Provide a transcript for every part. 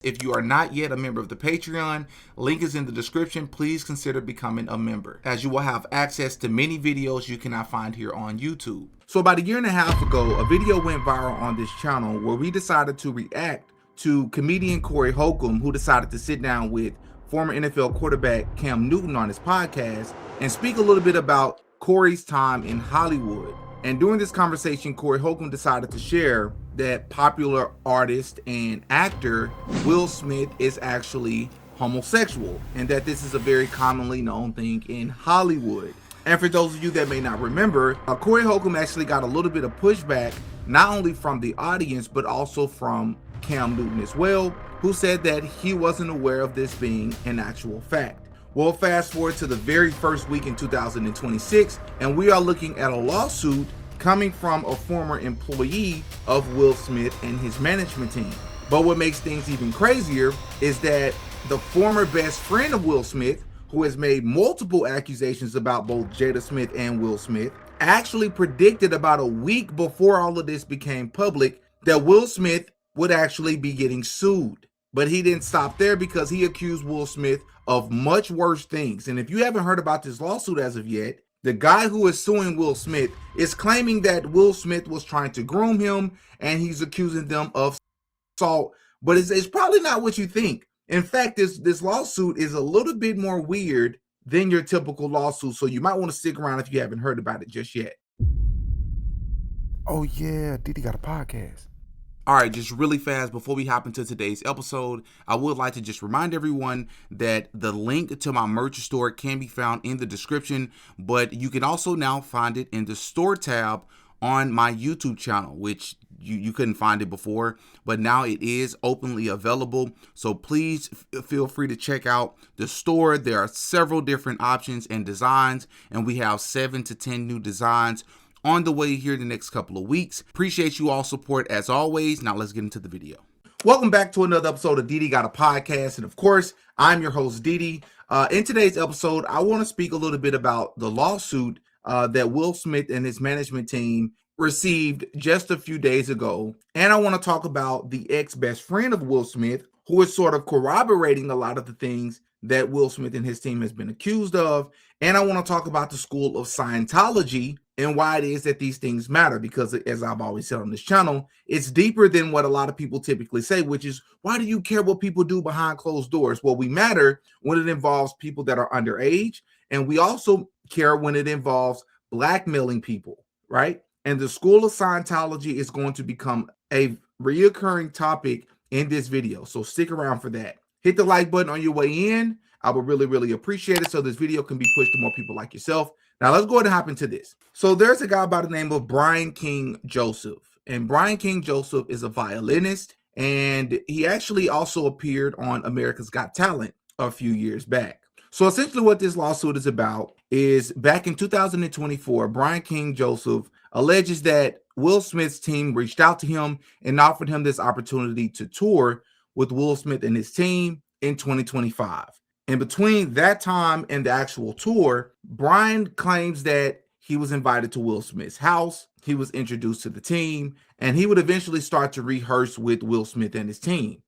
If you are not yet a member of the Patreon, link is in the description. Please consider becoming a member, as you will have access to many videos you cannot find here on YouTube. So about a year and a half ago, a video went viral on this channel where we decided to react to comedian Corey Holcomb, who decided to sit down with former NFL quarterback Cam Newton on his podcast and speak a little bit about Corey's time in Hollywood. And during this conversation, Corey Holcomb decided to share that popular artist and actor Will Smith is actually homosexual, and that this is a very commonly known thing in Hollywood. And for those of you that may not remember, Corey Holcomb actually got a little bit of pushback, not only from the audience, but also from Cam Newton as well, who said that he wasn't aware of this being an actual fact. Well, fast forward to the very first week in 2026, and we are looking at a lawsuit coming from a former employee of Will Smith and his management team. But what makes things even crazier is that the former best friend of Will Smith, who has made multiple accusations about both Jada Smith and Will Smith, actually predicted about a week before all of this became public that Will Smith would actually be getting sued. But he didn't stop there, because he accused Will Smith of much worse things. And if you haven't heard about this lawsuit as of yet, the guy who is suing Will Smith is claiming that Will Smith was trying to groom him, and he's accusing them of assault. But it's probably not what you think. In fact, this lawsuit is a little bit more weird than your typical lawsuit. So you might want to stick around if you haven't heard about it just yet. Oh yeah, Diddy got a podcast. All right, just really fast before we hop into today's episode, I would like to just remind everyone that the link to my merch store can be found in the description, but you can also now find it in the store tab on my YouTube channel, which you couldn't find it before, but now it is openly available. So please feel free to check out the store. There are several different options and designs, and we have 7 to 10 new designs on the way here in the next couple of weeks. Appreciate you all support as always. Now let's get into the video. Welcome back to another episode of Diddy Got a Podcast. And of course, I'm your host, Diddy. In today's episode, I want to speak a little bit about the lawsuit that Will Smith and his management team received just a few days ago. And I want to talk about the ex-best friend of Will Smith, who is sort of corroborating a lot of the things that Will Smith and his team has been accused of. And I want to talk about the school of Scientology and why it is that these things matter, because as I've always said on this channel, it's deeper than what a lot of people typically say, which is, why do you care what people do behind closed doors? Well, we matter when it involves people that are underage, and we also care when it involves blackmailing people, right? And the school of Scientology is going to become a reoccurring topic in this video, so stick around for that. Hit the like button on your way in. I would really, really appreciate it, so this video can be pushed to more people like yourself. Now, let's go ahead and hop into this. So there's a guy by the name of Brian King Joseph. And Brian King Joseph is a violinist, and he actually also appeared on America's Got Talent a few years back. So essentially what this lawsuit is about is, back in 2024, Brian King Joseph alleges that Will Smith's team reached out to him and offered him this opportunity to tour with Will Smith and his team in 2025. In between that time and the actual tour, Brian claims that he was invited to Will Smith's house, he was introduced to the team, and he would eventually start to rehearse with Will Smith and his team.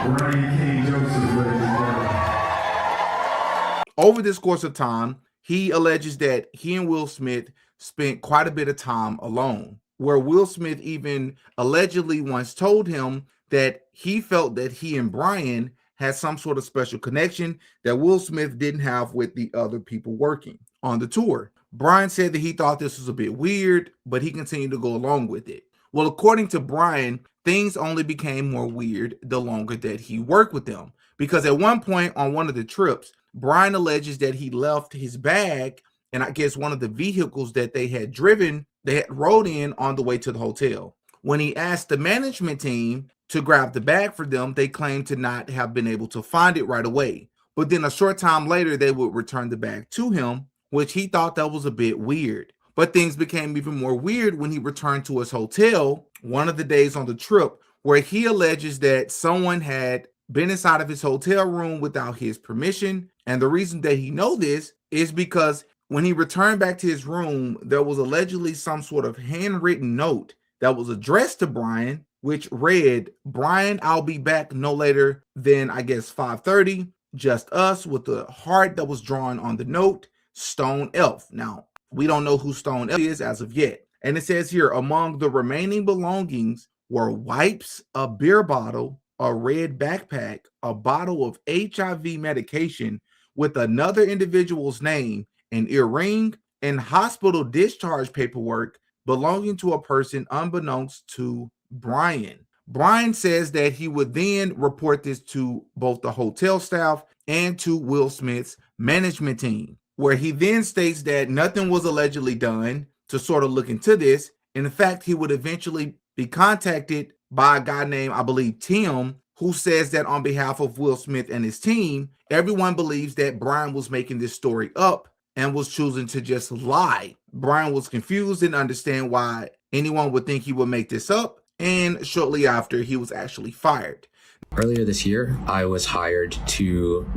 Over this course of time, he alleges that he and Will Smith spent quite a bit of time alone, where Will Smith even allegedly once told him that he felt that he and Brian had some sort of special connection that Will Smith didn't have with the other people working on the tour. Brian said that he thought this was a bit weird, but he continued to go along with it. Well, according to Brian, things only became more weird the longer that he worked with them, because at one point on one of the trips, Brian alleges that he left his bag, and I guess one of the vehicles that they had rode in on the way to the hotel. When he asked the management team to grab the bag for them, they claimed to not have been able to find it right away. But then a short time later, they would return the bag to him, which he thought that was a bit weird. But things became even more weird when he returned to his hotel one of the days on the trip, where he alleges that someone had been inside of his hotel room without his permission. And the reason that he know this is because when he returned back to his room, there was allegedly some sort of handwritten note that was addressed to Brian which read, Brian, I'll be back no later than, I guess, 5:30. Just us, with the heart that was drawn on the note, Stone Elf. Now, we don't know who Stone Elf is as of yet. And it says here, among the remaining belongings were wipes, a beer bottle, a red backpack, a bottle of HIV medication with another individual's name, an earring, and hospital discharge paperwork belonging to a person unbeknownst to Brian. Brian says that he would then report this to both the hotel staff and to Will Smith's management team, where he then states that nothing was allegedly done to sort of look into this. And in fact, he would eventually be contacted by a guy named, I believe, Tim, who says that on behalf of Will Smith and his team, everyone believes that Brian was making this story up and was choosing to just lie. Brian was confused and understand why anyone would think he would make this up. And shortly after, he was actually fired. Earlier this year, I was hired to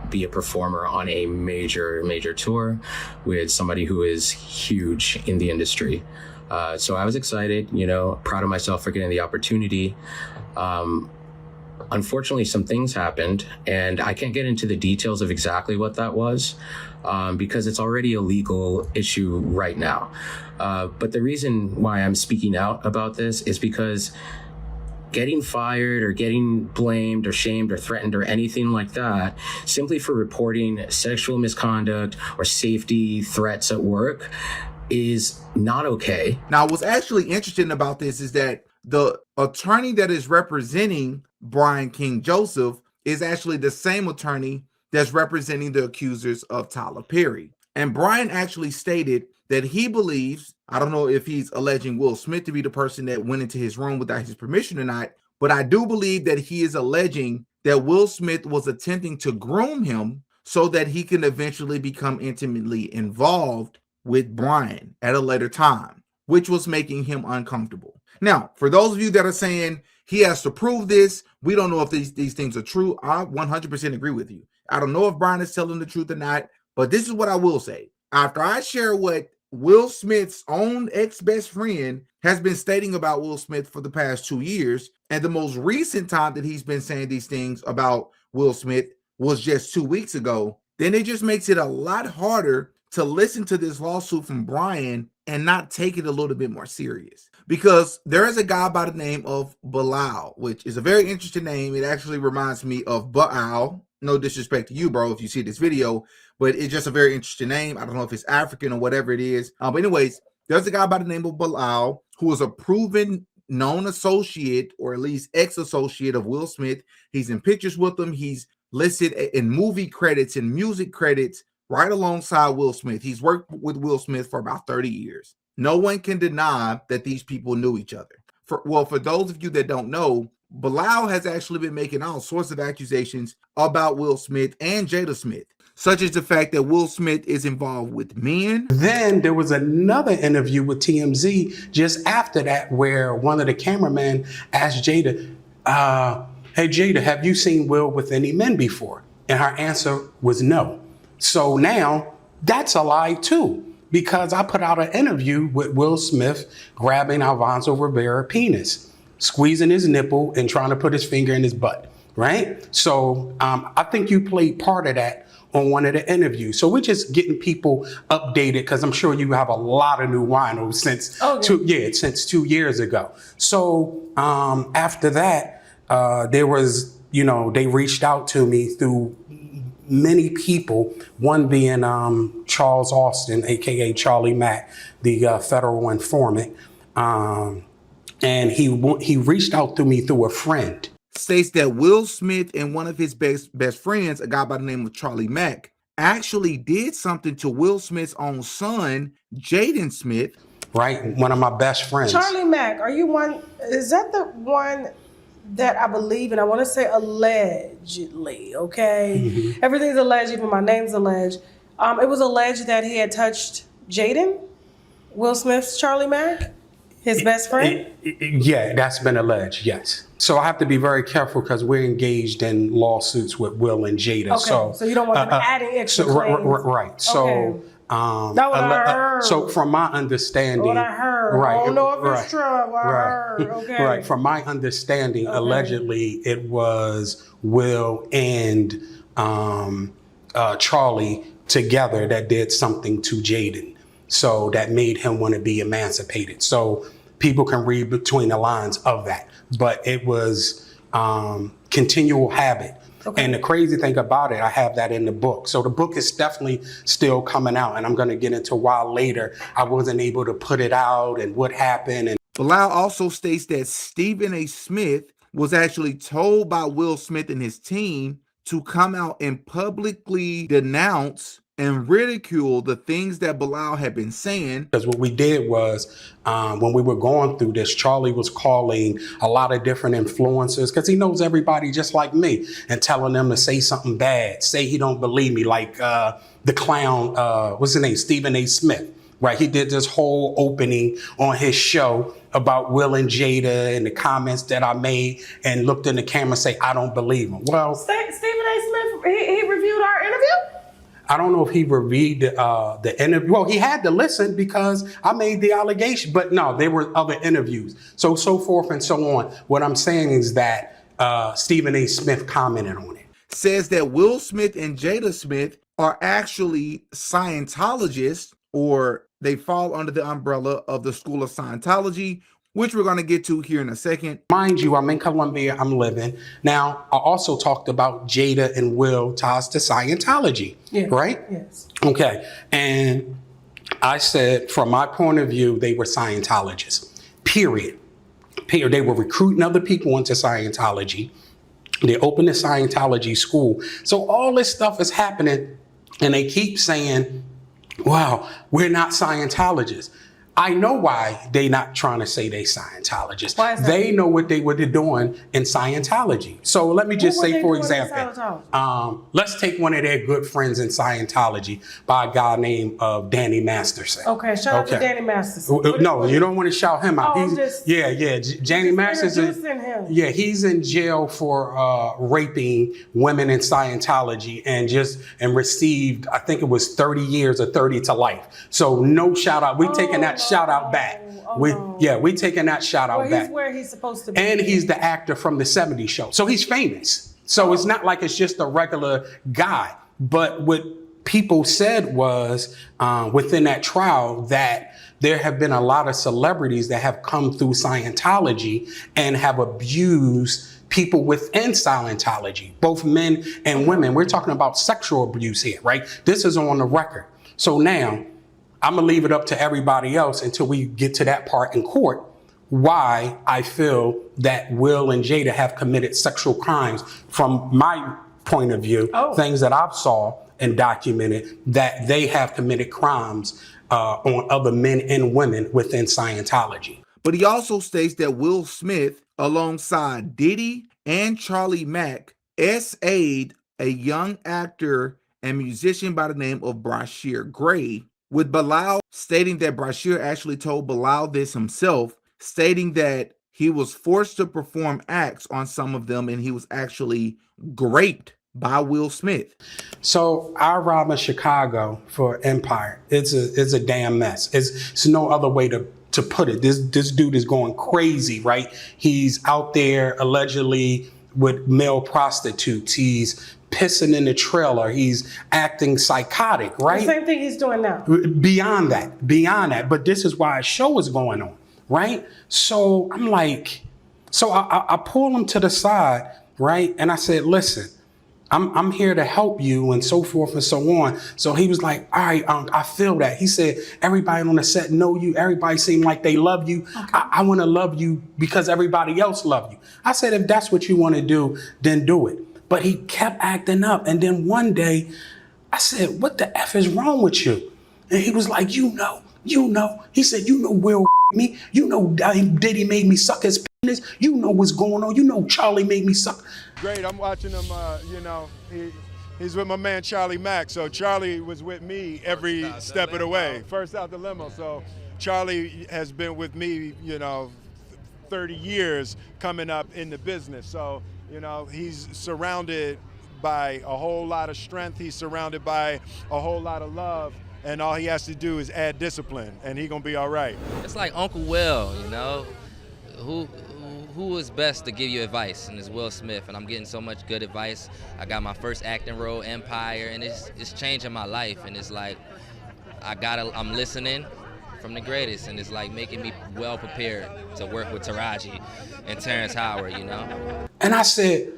be a performer on a major tour with somebody who is huge in the industry. So I was excited, proud of myself for getting the opportunity. Unfortunately, some things happened, and I can't get into the details of exactly what that was because it's already a legal issue right now. But the reason why I'm speaking out about this is because getting fired or getting blamed or shamed or threatened or anything like that simply for reporting sexual misconduct or safety threats at work is not okay. Now, what's actually interesting about this is that the attorney that is representing Brian King Joseph is actually the same attorney that's representing the accusers of Tyler Perry. And Brian actually stated that he believes, I don't know if he's alleging Will Smith to be the person that went into his room without his permission or not, but I do believe that he is alleging that Will Smith was attempting to groom him so that he can eventually become intimately involved with Brian at a later time, which was making him uncomfortable. Now, for those of you that are saying he has to prove this, we don't know if these things are true, I 100% agree with you. I don't know if Brian is telling the truth or not, but this is what I will say. After I share what Will Smith's own ex-best friend has been stating about Will Smith for the past 2 years, and the most recent time that he's been saying these things about Will Smith was just 2 weeks ago, then it just makes it a lot harder to listen to this lawsuit from Brian and not take it a little bit more serious. Because there is a guy by the name of Bilal, which is a very interesting name. It actually reminds me of Baal. No disrespect to you, bro, if you see this video, but it's just a very interesting name. I don't know if it's African or whatever it is. But anyways, there's a guy by the name of Bilal who is a proven known associate, or at least ex-associate of Will Smith. He's in pictures with him. He's listed in movie credits and music credits right alongside Will Smith. He's worked with Will Smith for about 30 years. No one can deny that these people knew each other. For those of you that don't know, Bilal has actually been making all sorts of accusations about Will Smith and Jada Smith, such as the fact that Will Smith is involved with men. Then there was another interview with TMZ just after that where one of the cameramen asked Jada, hey Jada, have you seen Will with any men before? And her answer was no. So now that's a lie too, because I put out an interview with Will Smith grabbing Alfonso Rivera's penis, squeezing his nipple and trying to put his finger in his butt, right? So I think you played part of that on one of the interviews. So we're just getting people updated because I'm sure you have a lot of new winos since since 2 years ago. So after that, there was, they reached out to me through many people, one being Charles Austin, aka Charlie Mack, the federal informant. And he reached out to me through a friend. States that Will Smith and one of his best friends, a guy by the name of Charlie Mack, actually did something to Will Smith's own son, Jaden Smith. Right, one of my best friends. Charlie Mack, is that the one that I believe, and I want to say allegedly, okay? Mm-hmm. Everything's alleged, even my name's alleged. It was alleged that he had touched Jaden, Will Smith's Charlie Mack, his best friend? Yeah, that's been alleged, yes. So I have to be very careful because we're engaged in lawsuits with Will and Jada. Okay, so you don't want them adding extra claims. Right. So, Not what I heard. So from my understanding, what I heard. heard. Right. I don't know if Right. it's true. I Right. heard. Okay. Right. From my understanding, allegedly it was Will and Charlie together that did something to Jaden. So that made him want to be emancipated. So people can read between the lines of that. But it was continual habit. Okay. And the crazy thing about it, I have that in the book. So the book is definitely still coming out, and I'm going to get into why later I wasn't able to put it out and what happened. And Bilal also states that Stephen A. Smith was actually told by Will Smith and his team to come out and publicly denounce and ridicule the things that Bilal had been saying. because what we did was when we were going through this, Charlie was calling a lot of different influencers because he knows everybody just like me and telling them to say something bad, say he don't believe me, like the clown, what's his name, Stephen A. Smith. Right, he did this whole opening on his show about Will and Jada and the comments that I made, and looked in the camera and say, I don't believe him. Well, Stephen A. Smith, he reviewed our interview? I don't know if he reviewed the interview. Well, he had to listen because I made the allegation, but no, there were other interviews. So forth and so on. What I'm saying is that Stephen A. Smith commented on it. Says that Will Smith and Jada Smith are actually Scientologists, or they fall under the umbrella of the School of Scientology, which we're going to get to here in a second. Mind you, I'm in Columbia, I'm living. Now, I also talked about Jada and Will ties to Scientology, right? Yes. Okay, and I said, from my point of view, they were Scientologists, period. They were recruiting other people into Scientology. They opened a Scientology school. So all this stuff is happening, and they keep saying, wow, we're not Scientologists. I know why they not trying to say they Scientologists. Why is that? They know what they were doing in Scientology. So let me just What were say, they for doing in example, let's take one of their good friends in Scientology by a guy named Danny Masterson. Okay, shout out to Danny Masterson. No, you don't want to shout him out. Oh, He's, I'm just- Danny Masterson. introducing him. Yeah, he's in jail for raping women in Scientology and received, I think it was 30 years or 30 to life. So no shout out. We taking that shout out back. We taking that shout out Well, back. he's where he's supposed to be. And he's the actor from the 70s show. So he's famous. So it's not like it's just a regular guy. But what people said was within that trial that there have been a lot of celebrities that have come through Scientology and have abused people within Scientology, both men and women. We're talking about sexual abuse here, right? This is on the record. So now I'm gonna leave it up to everybody else until we get to that part in court, why I feel that Will and Jada have committed sexual crimes from my point of view, things that I've saw and documented, that they have committed crimes on other men and women within Scientology. But he also states that Will Smith, alongside Diddy and Charlie Mack, SA'd a young actor and musician by the name of Brashear Gray, with Bilal stating that Brashear actually told Bilal this himself, stating that he was forced to perform acts on some of them and he was actually raped by Will Smith. So our rob in Chicago for Empire, it's a damn mess. It's no other way to put it. This dude is going crazy, right? He's out there allegedly with male prostitutes. He's pissing in the trailer. He's acting psychotic, right? The same thing he's doing now. Beyond that. But this is why a show is going on, right? So I'm like, I pull him to the side, right? And I said, listen, I'm here to help you and so forth and so on. So he was like, all right, I feel that. He said, everybody on the set know you. Everybody seem like they love you. Okay. I want to love you because everybody else love you. I said, if that's what you want to do, then do it. But he kept acting up. And then one day I said, what the F is wrong with you? And he was like, you know. He said, you know Will me. You know Diddy made me suck his penis. You know what's going on. You know Charlie made me suck. Great, I'm watching him, he's with my man Charlie Mack. So Charlie was with me every step of the way. First out the limo. So Charlie has been with me, 30 years coming up in the business. So, he's surrounded by a whole lot of strength. He's surrounded by a whole lot of love. and all he has to do is add discipline, and he gonna be all right. It's like Uncle Will, you know, who is best to give you advice, and it's Will Smith, and I'm getting so much good advice. I got my first acting role, Empire, and it's changing my life, and it's like I'm listening from the greatest, and it's like making me well prepared to work with Taraji and Terrence Howard, you know. And I said,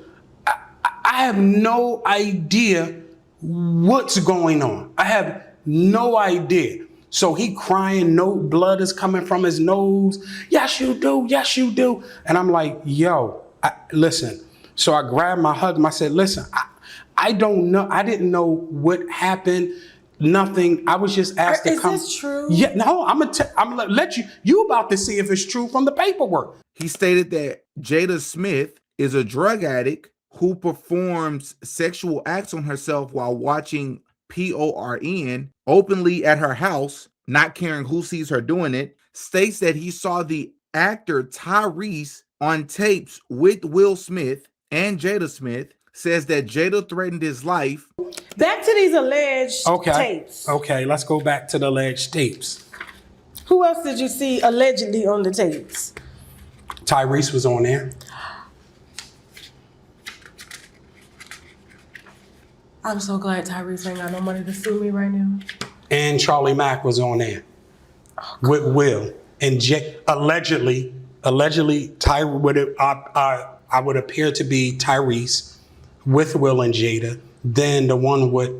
I have no idea what's going on. I have no idea. So he crying, no blood is coming from his nose. Yes, you do. Yes, you do. And I'm like, yo, listen. So I grabbed my hug and I said, listen, I don't know. I didn't know what happened. Nothing. I was just asked to come. Is this true? Yeah, no, I'm gonna let you about to see if it's true from the paperwork. He stated that Jada Smith is a drug addict who performs sexual acts on herself while watching PORN openly at her house, not caring who sees her doing it. States that he saw the actor Tyrese on tapes with Will Smith and Jada Smith. Says that Jada threatened his life. Back to these alleged tapes. Okay, let's go back to the alleged tapes. Who else did you see allegedly on the tapes? Tyrese was on there. I'm so glad Tyrese ain't got no money to sue me right now. And Charlie Mack was on there with Will. And allegedly, I would appear to be Tyrese with Will and Jada. Then the one with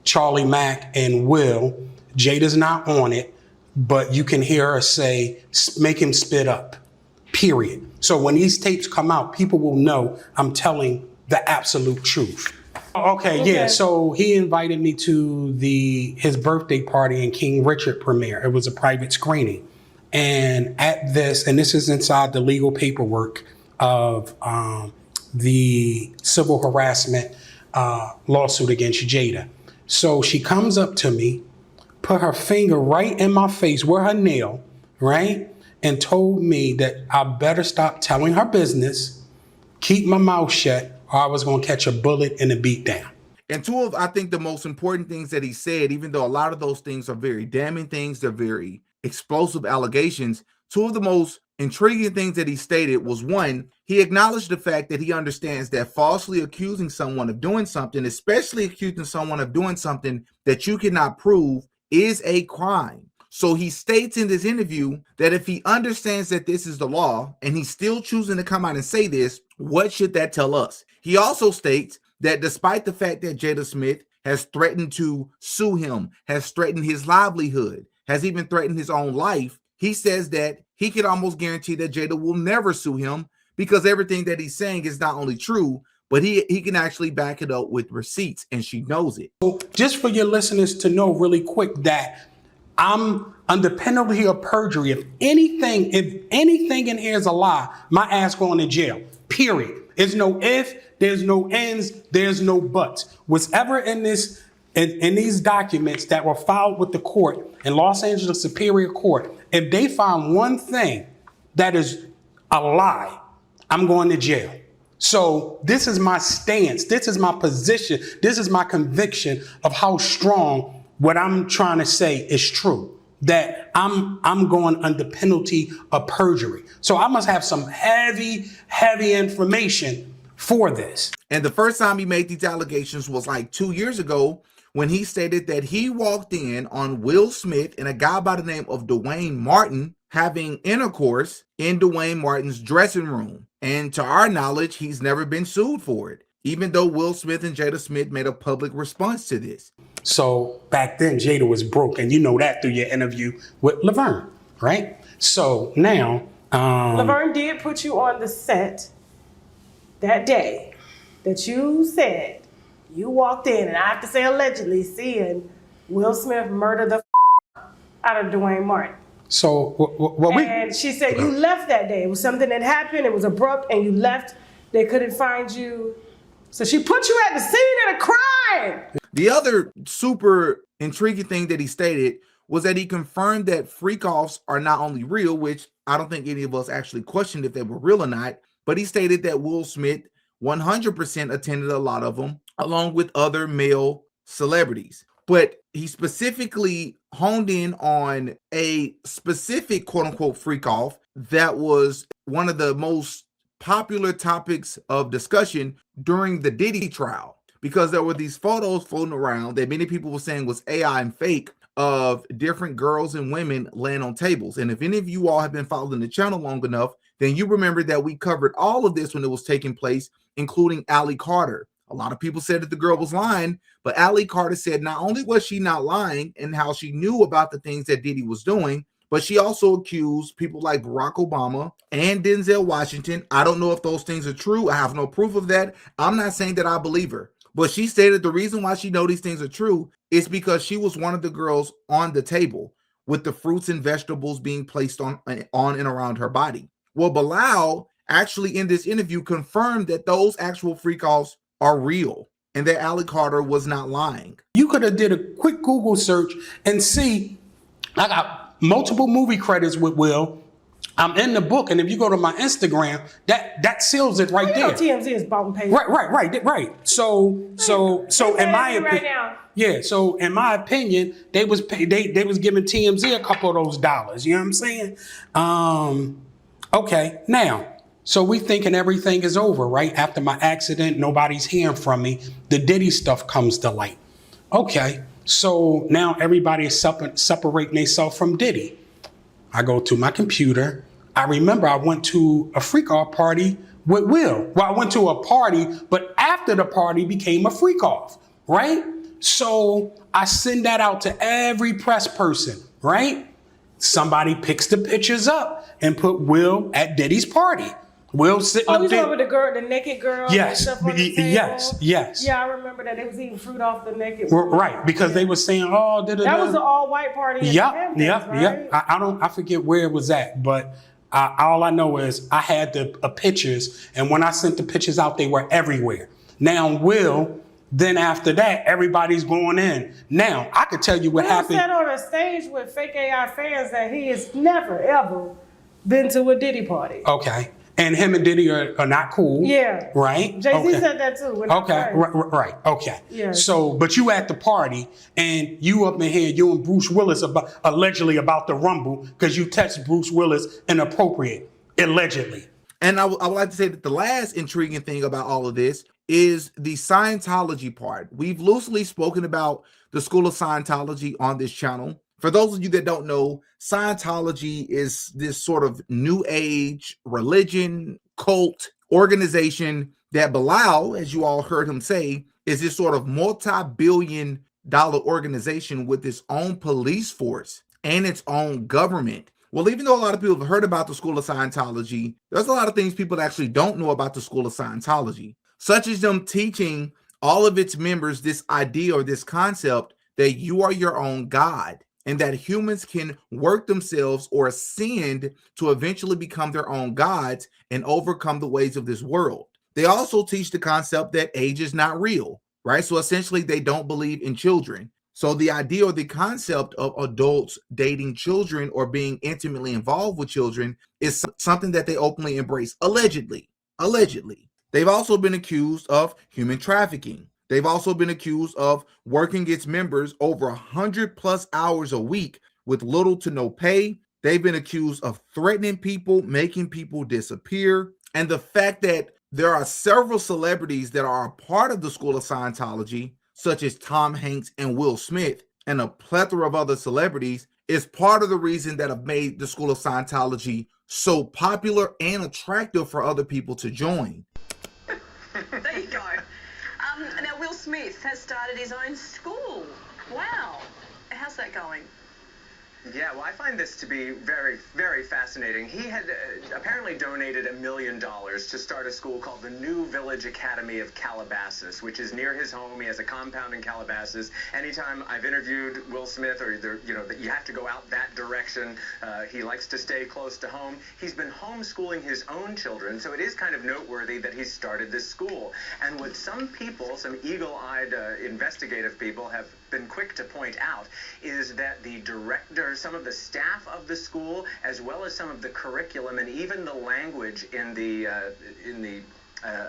Charlie Mack and Will, Jada's not on it, but you can hear her say, make him spit up, period. So when these tapes come out, people will know I'm telling the absolute truth. Okay, yeah. So he invited me to his birthday party in King Richard premiere. It was a private screening. And at this, and this is inside the legal paperwork of the civil harassment lawsuit against Jada. So she comes up to me, put her finger right in my face with her nail, right? And told me that I better stop telling her business, keep my mouth shut, or I was going to catch a bullet and a beat down. And two of, I think, the most important things that he said, even though a lot of those things are very damning things, they're very explosive allegations, two of the most intriguing things that he stated was, one, he acknowledged the fact that he understands that falsely accusing someone of doing something, especially accusing someone of doing something that you cannot prove, is a crime. So he states in this interview that if he understands that this is the law and he's still choosing to come out and say this, what should that tell us? He also states that despite the fact that Jada Smith has threatened to sue him, has threatened his livelihood, has even threatened his own life, he says that he can almost guarantee that Jada will never sue him because everything that he's saying is not only true, but he can actually back it up with receipts, and she knows it. So just for your listeners to know really quick that I'm under penalty of perjury. If anything in here is a lie, my ass going to jail, period. There's no if, there's no ends, there's no buts. Whatever in these documents that were filed with the court in Los Angeles Superior Court, if they find one thing that is a lie, I'm going to jail. So this is my stance. This is my position. This is my conviction of how strong what I'm trying to say is true. That I'm going under penalty of perjury. So I must have some heavy information for this. And the first time he made these allegations was like 2 years ago when he stated that he walked in on Will Smith and a guy by the name of Dwayne Martin having intercourse in Dwayne Martin's dressing room. And to our knowledge, he's never been sued for it, even though Will Smith and Jada Smith made a public response to this. So back then, Jada was broke, and you know that through your interview with Laverne, right? So now... Laverne did put you on the set that day that you said you walked in, and I have to say allegedly, seeing Will Smith murder the out of Dwayne Martin. So and she said you left that day. It was something that happened. It was abrupt, and you left. They couldn't find you. So she put you at the scene of the crime. The other super intriguing thing that he stated was that he confirmed that freak-offs are not only real, which I don't think any of us actually questioned if they were real or not, but he stated that Will Smith 100% attended a lot of them, along with other male celebrities. But he specifically honed in on a specific quote unquote freak off that was one of the most popular topics of discussion during the Diddy trial, because there were these photos floating around that many people were saying was AI and fake of different girls and women laying on tables. And if any of you all have been following the channel long enough, then you remember that we covered all of this when it was taking place, including Allie Carter. A lot of people said that the girl was lying, but Allie Carter said not only was she not lying and how she knew about the things that Diddy was doing, but she also accused people like Barack Obama and Denzel Washington. I don't know if those things are true. I have no proof of that. I'm not saying that I believe her, but she stated the reason why she know these things are true is because she was one of the girls on the table with the fruits and vegetables being placed on and around her body. Well, Bilal actually in this interview confirmed that those actual freak offs are real and that Allie Carter was not lying. You could have did a quick Google search and see, I got multiple movie credits with Will. I'm in the book, and if you go to my Instagram, that seals it right there. TMZ is bought and paid. Right. So in my opinion, right now. yeah. So in my opinion, they was giving TMZ a couple of those dollars. You know what I'm saying? Okay, now. So we thinking everything is over, right? After my accident, nobody's hearing from me. The Diddy stuff comes to light. Okay, so now everybody is separating themselves from Diddy. I go to my computer. I remember I went to a freak off party with Will. Well, I went to a party, but after the party became a freak off, right? So I send that out to every press person, right? Somebody picks the pictures up and put Will at Diddy's party. Will sitting up you there. remember the naked girl? Yes, and stuff on the table? yes. Yeah, I remember that they was eating fruit off the naked. Right, because they were saying, "Oh, that was the all-white party." Yep. Right? I forget where it was at, but all I know is I had the pictures, and when I sent the pictures out, they were everywhere. Now, Will. Then after that, everybody's going in. Now, I could tell you what happened. He said on a stage with fake AI fans that he has never ever been to a Diddy party. Okay. And him and Diddy are not cool. Yeah. Right? Jay-Z said that too. Okay. Right. Okay. Yeah. So, but you at the party and you up in here, you and Bruce Willis allegedly about the Rumble because you text Bruce Willis inappropriate, allegedly. And I would like to say that the last intriguing thing about all of this is the Scientology part. We've loosely spoken about the School of Scientology on this channel. For those of you that don't know, Scientology is this sort of new age religion, cult, organization that Bilal, as you all heard him say, is this sort of multi-billion-dollar organization with its own police force and its own government. Well, even though a lot of people have heard about the School of Scientology, there's a lot of things people actually don't know about the School of Scientology, such as them teaching all of its members this idea or this concept that you are your own God, and that humans can work themselves or ascend to eventually become their own gods and overcome the ways of this world. They also teach the concept that age is not real, right? So essentially, they don't believe in children. So the idea or the concept of adults dating children or being intimately involved with children is something that they openly embrace, allegedly. They've also been accused of human trafficking. They've also been accused of working its members over 100+ hours a week with little to no pay. They've been accused of threatening people, making people disappear. And the fact that there are several celebrities that are a part of the School of Scientology, such as Tom Hanks and Will Smith, and a plethora of other celebrities, is part of the reason that have made the School of Scientology so popular and attractive for other people to join. There you go. Now, Will Smith has started his own school. Wow. How's that going? Yeah, well, I find this to be very, very fascinating. He had apparently donated $1 million to start a school called the New Village Academy of Calabasas, which is near his home. He has a compound in Calabasas. Anytime I've interviewed Will Smith, or that you have to go out that direction, he likes to stay close to home. He's been homeschooling his own children, so it is kind of noteworthy that he started this school. And what some people, some eagle-eyed investigative people, have been quick to point out is that the director, some of the staff of the school, as well as some of the curriculum and even the language in the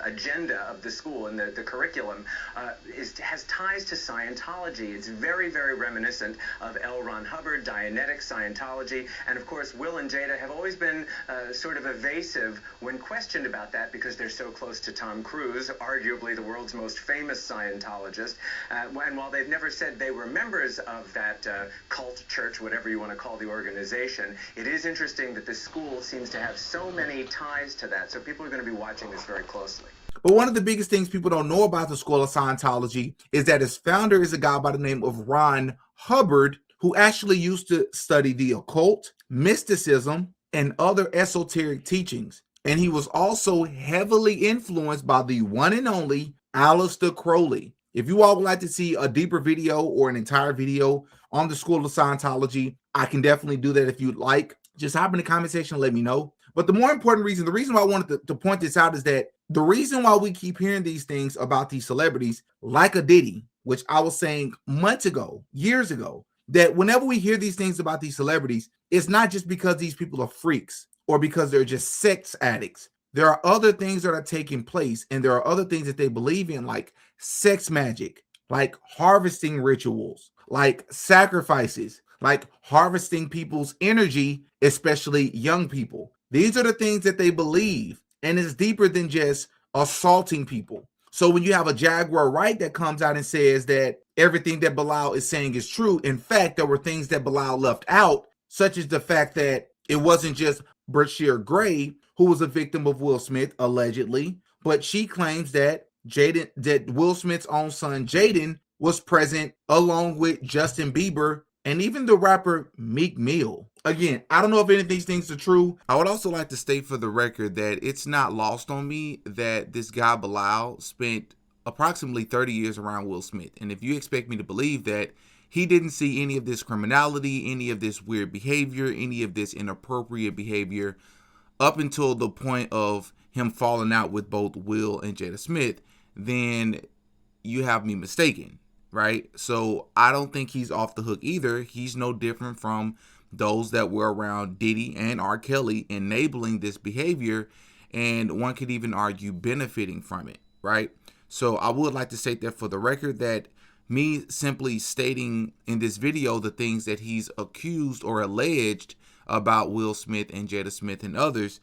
agenda of the school and the curriculum has ties to Scientology. It's very, very reminiscent of L. Ron Hubbard, Dianetic Scientology, and of course Will and Jada have always been sort of evasive when questioned about that because they're so close to Tom Cruise, arguably the world's most famous Scientologist. And while they've never said they were members of that cult church, whatever you want to call the organization, it is interesting that this school seems to have so many ties to that. So people are going to be watching this very closely. But one of the biggest things people don't know about the School of Scientology is that its founder is a guy by the name of Ron Hubbard, who actually used to study the occult, mysticism, and other esoteric teachings. And he was also heavily influenced by the one and only Aleister Crowley. If you all would like to see a deeper video or an entire video on the School of Scientology, I can definitely do that if you'd like. Just hop in the comment section and let me know. But the more important reason, the reason why I wanted to point this out is that the reason why we keep hearing these things about these celebrities, like a Diddy, which I was saying months ago, years ago, that whenever we hear these things about these celebrities, it's not just because these people are freaks or because they're just sex addicts. There are other things that are taking place, and there are other things that they believe in, like sex magic, like harvesting rituals, like sacrifices, like harvesting people's energy, especially young people. These are the things that they believe, and it's deeper than just assaulting people. So when you have a Jaguar Wright that comes out and says that everything that Bilal is saying is true, in fact, there were things that Bilal left out, such as the fact that it wasn't just Brashear Gray who was a victim of Will Smith, allegedly, but she claims that Will Smith's own son, Jaden, was present along with Justin Bieber and even the rapper Meek Mill. Again, I don't know if any of these things are true. I would also like to state for the record that it's not lost on me that this guy Bilal spent approximately 30 years around Will Smith. And if you expect me to believe that he didn't see any of this criminality, any of this weird behavior, any of this inappropriate behavior up until the point of him falling out with both Will and Jada Smith, then you have me mistaken, right? So I don't think he's off the hook either. He's no different from those that were around Diddy and R. Kelly enabling this behavior, and one could even argue benefiting from it, right? So I would like to state that for the record, that me simply stating in this video the things that he's accused or alleged about Will Smith and Jada Smith and others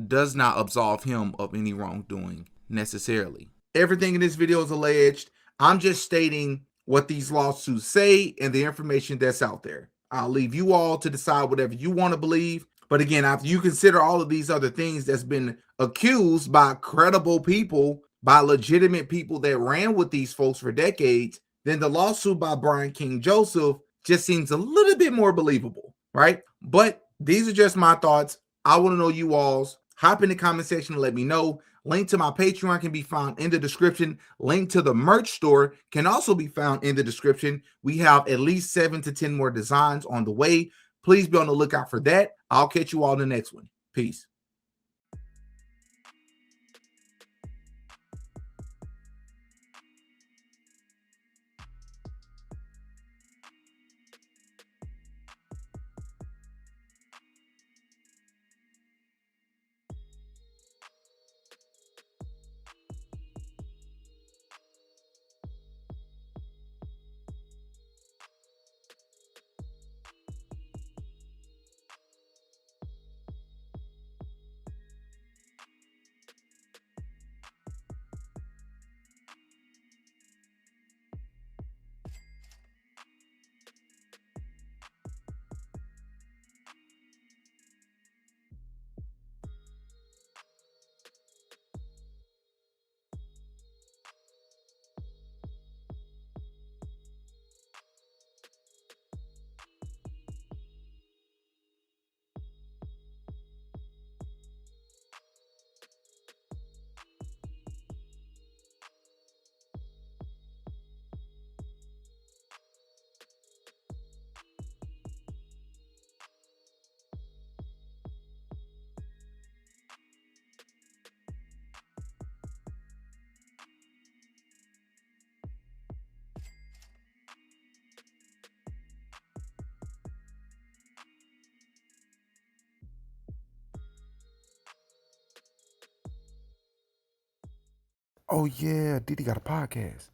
does not absolve him of any wrongdoing necessarily. Everything in this video is alleged. I'm just stating what these lawsuits say and the information that's out there. I'll leave you all to decide whatever you want to believe. But again, after you consider all of these other things that's been accused by credible people, by legitimate people that ran with these folks for decades, then the lawsuit by Brian King Joseph just seems a little bit more believable, right? But these are just my thoughts. I want to know you all's. Hop in the comment section and let me know. Link to my Patreon can be found in the description. Link to the merch store can also be found in the description. We have at least 7 to 10 more designs on the way. Please be on the lookout for that. I'll catch you all in the next one. Peace. Oh yeah, Diddy got a podcast.